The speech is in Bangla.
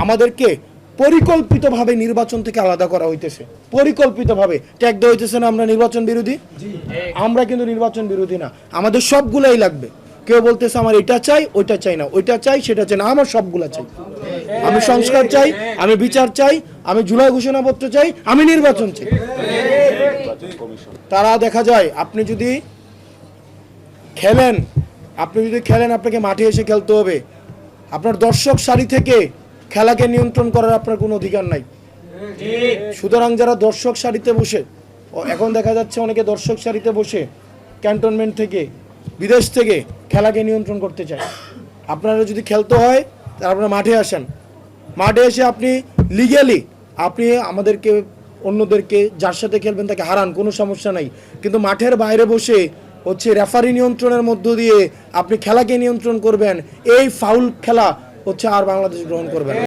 আমাদেরকে পরিকল্পিতভাবে নির্বাচন থেকে আলাদা করা হইতেছে, পরিকল্পিতভাবে ট্যাগ দেওয়া হইতেছে না আমরা নির্বাচন বিরোধী। আমরা কিন্তু নির্বাচন বিরোধী না, আমাদের সবগুলাই লাগবে। কেউ বলতেছে আমার এটা চাই ওইটা চাই না, ওইটা চাই সেটা চাই না, আমার সবগুলা চাই। আমি সংস্কার চাই, আমি বিচার চাই, আমি জুলাই ঘোষণাপত্র চাই, আমি নির্বাচন চাই। তারা দেখা যায় আপনি যদি খেলেন, আপনাকে মাঠে এসে খেলতে হবে। আপনার দর্শক সারি থেকে খেলাকে নিয়ন্ত্রণ করার আপনার কোনো অধিকার নাই। সুতরাং যারা দর্শক সারিতে বসে, এখন দেখা যাচ্ছে অনেকে দর্শক সারিতে বসে ক্যান্টনমেন্ট থেকে, বিদেশ থেকে খেলাকে নিয়ন্ত্রণ করতে চায়। আপনারা যদি খেলতে হয় তাহলে আপনারা মাঠে আসেন, মাঠে এসে আপনি লিগ্যালি আপনি আমাদেরকে, অন্যদেরকে যার সাথে খেলবেন তাকে হারান, কোনো সমস্যা নাই। কিন্তু মাঠের বাইরে বসে হচ্ছে রেফারি নিয়ন্ত্রণের মধ্য দিয়ে আপনি খেলাকে নিয়ন্ত্রণ করবেন, এই ফাউল খেলা হচ্ছে আর বাংলাদেশ গ্রহণ করবেন।